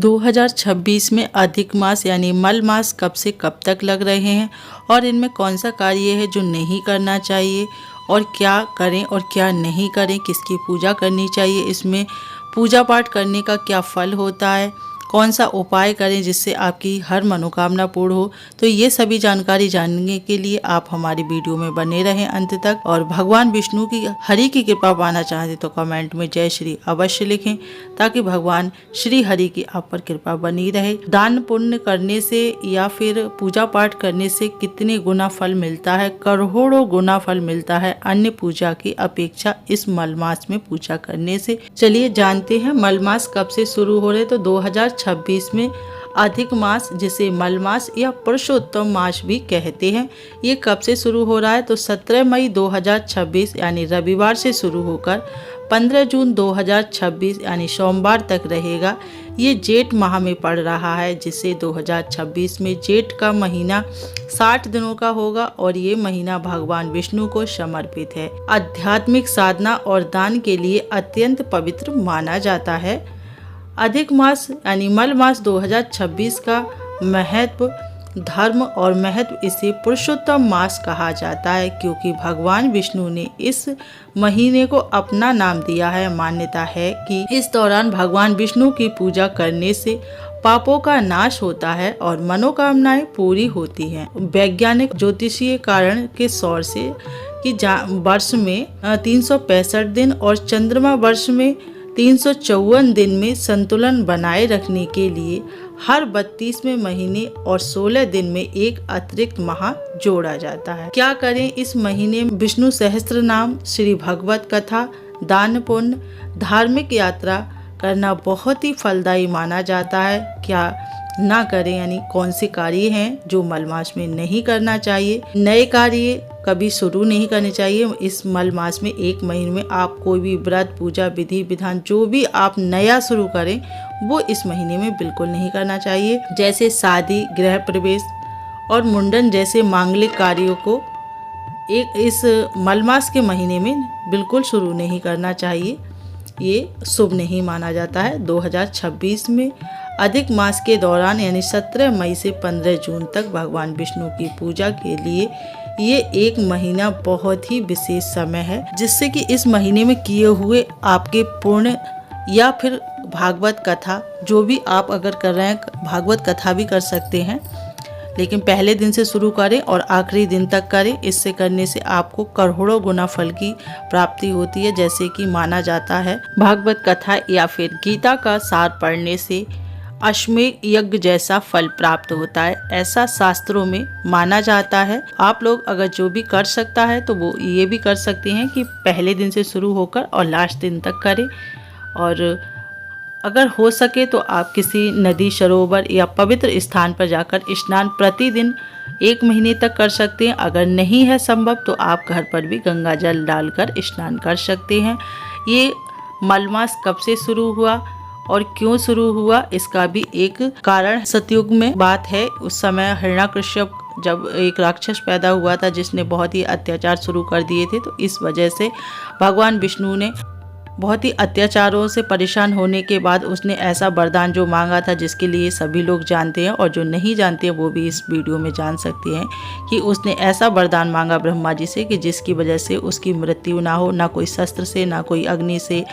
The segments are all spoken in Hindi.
2026 में अधिक मास यानी मल मास कब से कब तक लग रहे हैं और इनमें कौन सा कार्य है जो नहीं करना चाहिए और क्या करें और क्या नहीं करें, किसकी पूजा करनी चाहिए, इसमें पूजा पाठ करने का क्या फल होता है, कौन सा उपाय करें जिससे आपकी हर मनोकामना पूर्ण हो। तो ये सभी जानकारी जानने के लिए आप हमारी वीडियो में बने रहें अंत तक। और भगवान विष्णु की हरि की कृपा पाना चाहते तो कमेंट में जय श्री अवश्य लिखें ताकि भगवान श्री हरि की आप पर कृपा बनी रहे। दान पुण्य करने से या फिर पूजा पाठ करने से कितने गुना फल मिलता है? करोड़ों गुना फल मिलता है अन्य पूजा की अपेक्षा इस मल मास में पूजा करने से। चलिए जानते हैं मल मास कब से शुरू हो रहे। तो 2026 में अधिक मास, जिसे मल मास या पुरुषोत्तम मास भी कहते हैं, ये कब से शुरू हो रहा है? तो 17 मई 2026 यानी रविवार से शुरू होकर 15 जून 2026 यानी सोमवार तक रहेगा। ये जेठ माह में पड़ रहा है, जिससे 2026 में जेठ का महीना 60 दिनों का होगा और ये महीना भगवान विष्णु को समर्पित है। आध्यात्मिक साधना और दान के लिए अत्यंत पवित्र माना जाता है। अधिक मास यानी मल मास 2026 का महत्व, धर्म और महत्व, इसे पुरुषोत्तम मास कहा जाता है क्योंकि भगवान विष्णु ने इस महीने को अपना नाम दिया है। मान्यता है कि इस दौरान भगवान विष्णु की पूजा करने से पापों का नाश होता है और मनोकामनाएं पूरी होती हैं। वैज्ञानिक ज्योतिषीय कारण के सौर से कि वर्ष में 365 दिन और चंद्रमा वर्ष में 354 दिन में संतुलन बनाए रखने के लिए हर 32वें महीने और 16 दिन में एक अतिरिक्त माह जोड़ा जाता है। क्या करें इस महीने में? विष्णु सहस्त्र नाम, श्री भगवत कथा, दान पुण्य, धार्मिक यात्रा करना बहुत ही फलदायी माना जाता है। क्या ना करें यानी कौन से कार्य हैं जो मल मास में नहीं करना चाहिए? नए कार्य कभी शुरू नहीं करने चाहिए। इस मल मास में एक महीने में आप कोई भी व्रत, पूजा, विधि विधान जो भी आप नया शुरू करें वो इस महीने में बिल्कुल नहीं करना चाहिए। जैसे शादी, गृह प्रवेश और मुंडन जैसे मांगलिक कार्यों को इस मल मास के महीने में बिल्कुल शुरू नहीं करना चाहिए। ये शुभ नहीं माना जाता है। 2026 में अधिक मास के दौरान यानी 17 मई से 15 जून तक भगवान विष्णु की पूजा के लिए ये एक महीना बहुत ही विशेष समय है, जिससे कि इस महीने में किए हुए आपके पुण्य या फिर भागवत कथा, जो भी आप अगर कर रहे हैं, भागवत कथा भी कर सकते हैं, लेकिन पहले दिन से शुरू करें और आखिरी दिन तक करें। इससे करने से आपको करोड़ों गुना फल की प्राप्ति होती है। जैसे कि माना जाता है भागवत कथा या फिर गीता का सार पढ़ने से अश्वमेध यज्ञ जैसा फल प्राप्त होता है, ऐसा शास्त्रों में माना जाता है। आप लोग अगर जो भी कर सकता है तो वो ये भी कर सकते हैं कि पहले दिन से शुरू होकर और लास्ट दिन तक करें। और अगर हो सके तो आप किसी नदी, सरोवर या पवित्र स्थान पर जाकर स्नान प्रतिदिन 1 महीने तक कर सकते हैं। अगर नहीं है संभव तो आप घर पर भी गंगा जल डालकर स्नान कर सकते हैं। ये मल मास कब से शुरू हुआ और क्यों शुरू हुआ, इसका भी एक कारण सतयुग में बात है। उस समय हिरण्यकश्यप जब एक राक्षस पैदा हुआ था जिसने बहुत ही अत्याचार शुरू कर दिए थे, तो इस वजह से भगवान विष्णु ने बहुत ही अत्याचारों से परेशान होने के बाद उसने ऐसा वरदान जो मांगा था, जिसके लिए सभी लोग जानते हैं और जो नहीं जानते हैं वो भी इस वीडियो में जान सकते हैं कि उसने ऐसा वरदान मांगा ब्रह्मा जी से कि जिसकी वजह से उसकी मृत्यु ना हो, ना कोई शस्त्र से, ना कोई अग्नि से,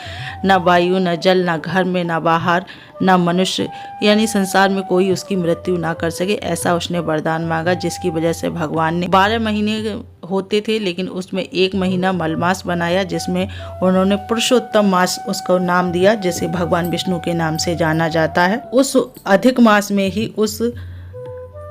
ना वायु, ना जल, ना घर में, ना बाहर, ना मनुष्य, यानी संसार में कोई उसकी मृत्यु ना कर सके। ऐसा उसने वरदान मांगा, जिसकी वजह से भगवान ने 12 महीने होते थे लेकिन उसमें 1 महीना मल मास बनाया, जिसमें उन्होंने पुरुषोत्तम मास उसको नाम दिया, जिसे भगवान विष्णु के नाम से जाना जाता है। उस अधिक मास में ही उस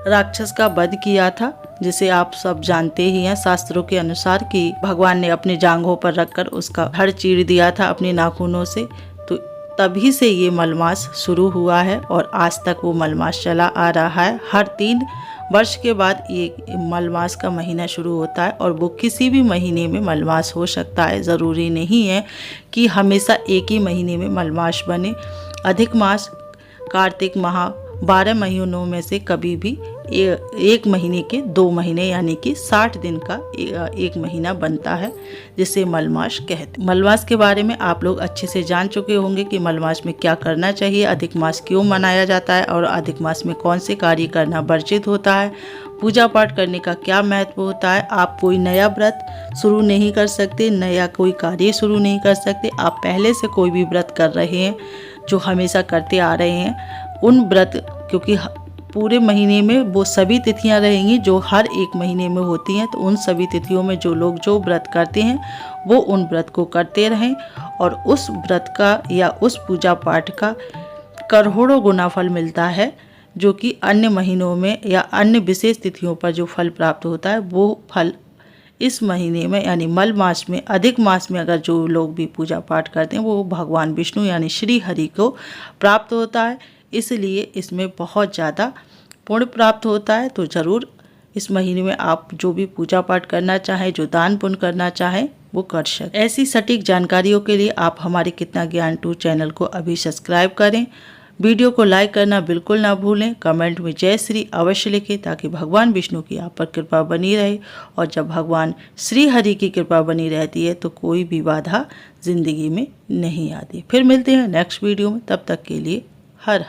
राक्षस का वध किया था, जिसे आप सब जानते ही हैं शास्त्रों के अनुसार कि भगवान ने अपने जांघों पर रखकर उसका धड़ चीर दिया था अपने नाखूनों से। तो तभी से ये मल मास शुरू हुआ है और आज तक वो मल मास चला आ रहा है। हर 3 वर्ष के बाद ये मल मास का महीना शुरू होता है और वो किसी भी महीने में मल मास हो सकता है। ज़रूरी नहीं है कि हमेशा एक ही महीने में मल मास बने। अधिक मास कार्तिक माह 12 महीनों में से कभी भी एक महीने के 2 महीने यानी कि 60 दिन का एक महीना बनता है, जिसे मलमास कहते हैं। मलमास के बारे में आप लोग अच्छे से जान चुके होंगे कि मलमास में क्या करना चाहिए, अधिक मास क्यों मनाया जाता है और अधिक मास में कौन से कार्य करना वर्जित होता है, पूजा पाठ करने का क्या महत्व होता है। आप कोई नया व्रत शुरू नहीं कर सकते, नया कोई कार्य शुरू नहीं कर सकते। आप पहले से कोई भी व्रत कर रहे हैं जो हमेशा करते आ रहे हैं, उन व्रत, क्योंकि पूरे महीने में वो सभी तिथियां रहेंगी जो हर एक महीने में होती हैं, तो उन सभी तिथियों में जो लोग जो व्रत करते हैं वो उन व्रत को करते रहें और उस व्रत का या उस पूजा पाठ का करोड़ों गुना फल मिलता है, जो कि अन्य महीनों में या अन्य विशेष तिथियों पर जो फल प्राप्त होता है वो फल इस महीने में यानी मल मास में, अधिक मास में अगर जो लोग भी पूजा पाठ करते हैं वो भगवान विष्णु यानी श्री हरि को प्राप्त होता है। इसलिए इसमें बहुत ज़्यादा पुण्य प्राप्त होता है। तो ज़रूर इस महीने में आप जो भी पूजा पाठ करना चाहें, जो दान पुण्य करना चाहें, वो कर सकते। ऐसी सटीक जानकारियों के लिए आप हमारे कितना ज्ञान 2 चैनल को अभी सब्सक्राइब करें। वीडियो को लाइक करना बिल्कुल ना भूलें। कमेंट में जय श्री अवश्य लिखें ताकि भगवान विष्णु की आप पर कृपा बनी रहे। और जब भगवान श्री हरि की कृपा बनी रहती है तो कोई भी बाधा जिंदगी में नहीं आती। फिर मिलते हैं नेक्स्ट वीडियो में, तब तक के लिए हर हर।